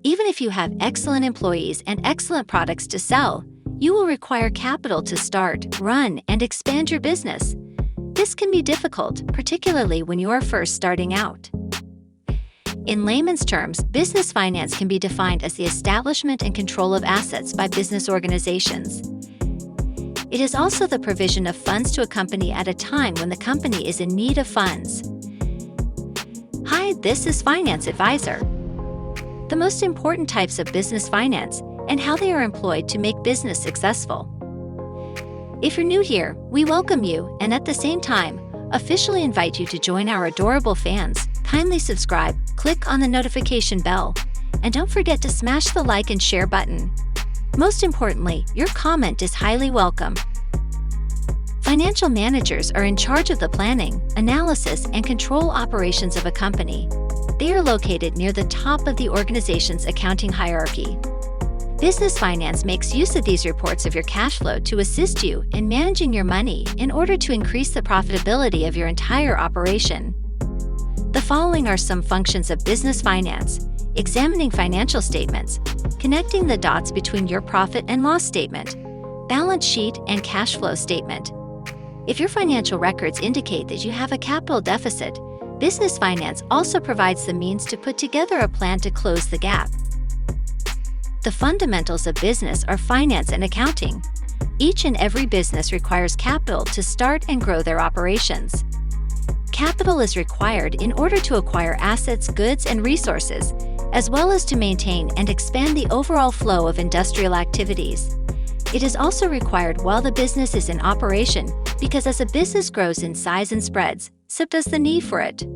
Even if you have excellent employees and excellent products to sell, you will require capital to start, run, and expand your business. This can be difficult, particularly when you are first starting out. In layman's terms, business finance can be defined as the establishment and control of assets by business organizations. It is also the provision of funds to a company at a time when the company is in need of funds. Hi, this is Finance Advisor. The most important types of business finance and how they are employed to make business successful. If you're new here, we welcome you and at the same time, officially invite you to join our adorable fans. Kindly subscribe, click on the notification bell, and don't forget to smash the like and share button. Most importantly, your comment is highly welcome. Financial managers are in charge of the planning, analysis, and control operations of a company. They are located near the top of the organization's accounting hierarchy. Business finance makes use of these reports of your cash flow to assist you in managing your money in order to increase the profitability of your entire operation. The following are some functions of business finance: examining financial statements, connecting the dots between your profit and loss statement, balance sheet, and cash flow statement. If your financial records indicate that you have a capital deficit, business finance also provides the means to put together a plan to close the gap. The fundamentals of business are finance and accounting. Each and every business requires capital to start and grow their operations. Capital is required in order to acquire assets, goods, and resources, as well as to maintain and expand the overall flow of industrial activities. It is also required while the business is in operation, because as a business grows in size and spreads, so does the need for it.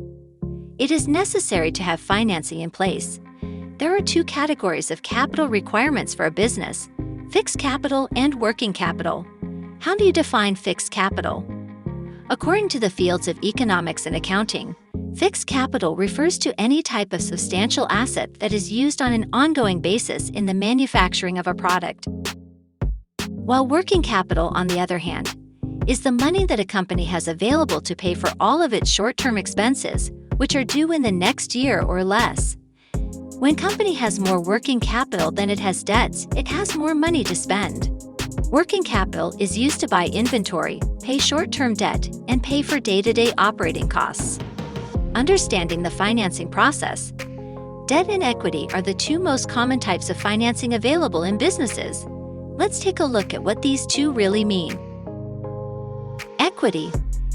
It is necessary to have financing in place. There are two categories of capital requirements for a business: fixed capital and working capital. How do you define fixed capital? According to the fields of economics and accounting, fixed capital refers to any type of substantial asset that is used on an ongoing basis in the manufacturing of a product. While working capital, on the other hand, is the money that a company has available to pay for all of its short-term expenses, which are due in the next year or less. When a company has more working capital than it has debts, it has more money to spend. Working capital is used to buy inventory, pay short-term debt, and pay for day-to-day operating costs. Understanding the financing process. Debt and equity are the two most common types of financing available in businesses. Let's take a look at what these two really mean. Equity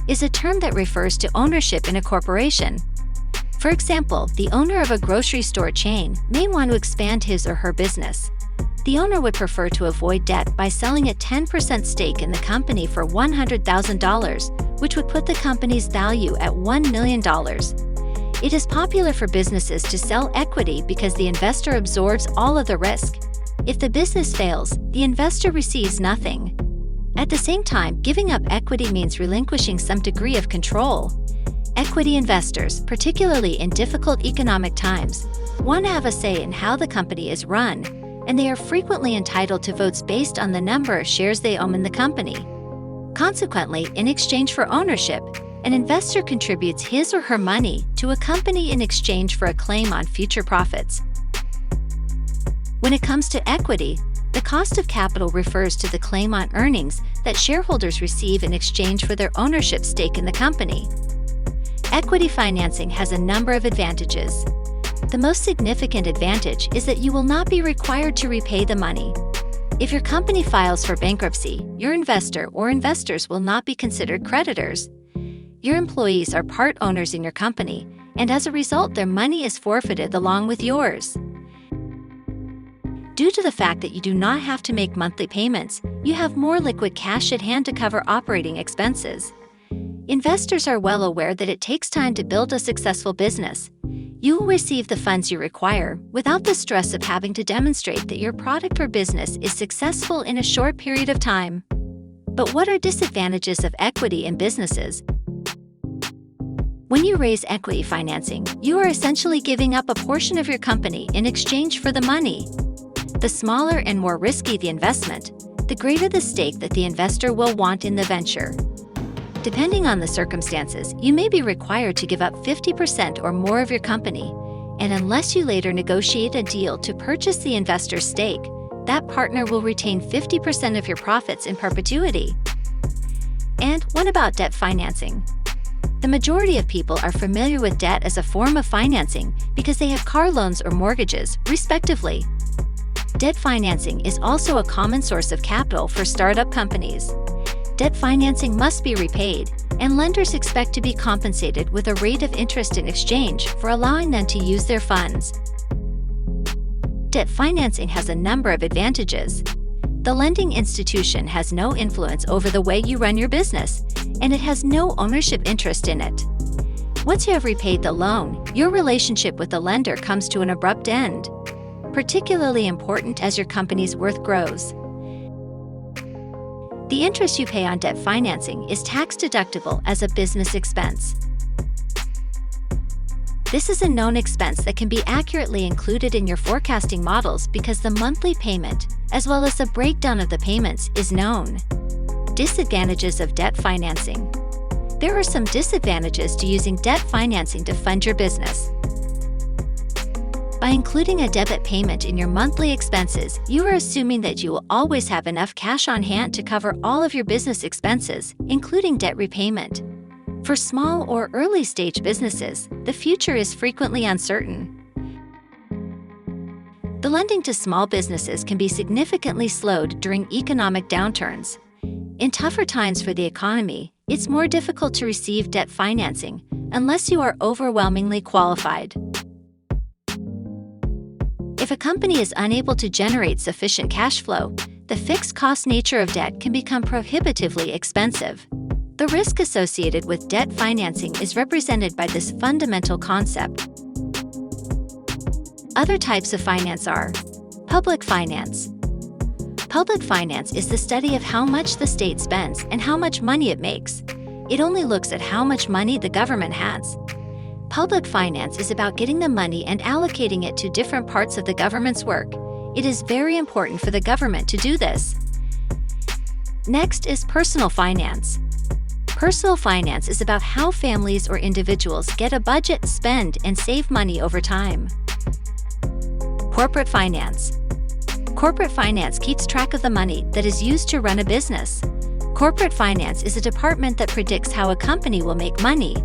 is a term that refers to ownership in a corporation. For example, the owner of a grocery store chain may want to expand his or her business. The owner would prefer to avoid debt by selling a 10% stake in the company for $100,000, which would put the company's value at $1 million. It is popular for businesses to sell equity because the investor absorbs all of the risk. If the business fails, the investor receives nothing. At the same time, giving up equity means relinquishing some degree of control. Equity investors, particularly in difficult economic times, want to have a say in how the company is run, and they are frequently entitled to votes based on the number of shares they own in the company. Consequently, in exchange for ownership, an investor contributes his or her money to a company in exchange for a claim on future profits. When it comes to equity, the cost of capital refers to the claim on earnings that shareholders receive in exchange for their ownership stake in the company. Equity financing has a number of advantages. The most significant advantage is that you will not be required to repay the money. If your company files for bankruptcy, your investor or investors will not be considered creditors. Your employees are part owners in your company, and as a result, their money is forfeited along with yours. Due to the fact that you do not have to make monthly payments, you have more liquid cash at hand to cover operating expenses. Investors are well aware that it takes time to build a successful business. You will receive the funds you require without the stress of having to demonstrate that your product or business is successful in a short period of time. But what are disadvantages of equity in businesses? When you raise equity financing, you are essentially giving up a portion of your company in exchange for the money. The smaller and more risky the investment, the greater the stake that the investor will want in the venture. Depending on the circumstances, you may be required to give up 50% or more of your company. and unless you later negotiate a deal to purchase the investor's stake, that partner will retain 50% of your profits in perpetuity. And what about debt financing? The majority of people are familiar with debt as a form of financing because they have car loans or mortgages, respectively. Debt financing is also a common source of capital for startup companies. Debt financing must be repaid, and lenders expect to be compensated with a rate of interest in exchange for allowing them to use their funds. Debt financing has a number of advantages. The lending institution has no influence over the way you run your business, and it has no ownership interest in it. Once you have repaid the loan, your relationship with the lender comes to an abrupt end, particularly important as your company's worth grows. The interest you pay on debt financing is tax-deductible as a business expense. This is a known expense that can be accurately included in your forecasting models because the monthly payment, as well as the breakdown of the payments, is known. Disadvantages of debt financing. There are some disadvantages to using debt financing to fund your business. By including a debit payment in your monthly expenses, you are assuming that you will always have enough cash on hand to cover all of your business expenses, including debt repayment. For small or early-stage businesses, the future is frequently uncertain. The lending to small businesses can be significantly slowed during economic downturns. In tougher times for the economy, it's more difficult to receive debt financing unless you are overwhelmingly qualified. If a company is unable to generate sufficient cash flow, the fixed cost nature of debt can become prohibitively expensive. The risk associated with debt financing is represented by this fundamental concept. Other types of finance are public finance. Public finance is the study of how much the state spends and how much money it makes. It only looks at how much money the government has. Public finance is about getting the money and allocating it to different parts of the government's work. It is very important for the government to do this. Next is personal finance. Personal finance is about how families or individuals get a budget, spend, and save money over time. Corporate finance. Corporate finance keeps track of the money that is used to run a business. Corporate finance is a department that predicts how a company will make money.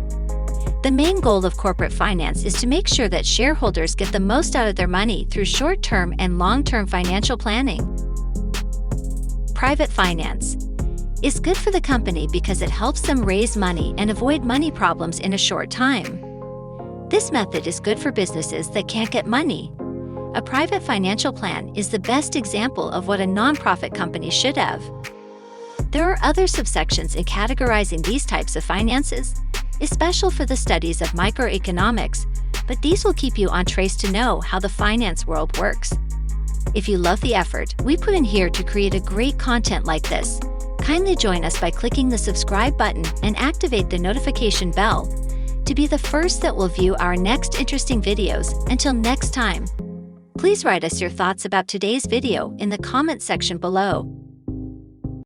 The main goal of corporate finance is to make sure that shareholders get the most out of their money through short-term and long-term financial planning. Private finance is good for the company because it helps them raise money and avoid money problems in a short time. This method is good for businesses that can't get money. A private financial plan is the best example of what a nonprofit company should have. There are other subsections in categorizing these types of finances, especially for the studies of microeconomics, but these will keep you on trace to know how the finance world works. If you love the effort we put in here to create a great content like this, kindly join us by clicking the subscribe button and activate the notification bell to be the first that will view our next interesting videos. Until next time, please write us your thoughts about today's video in the comment section below.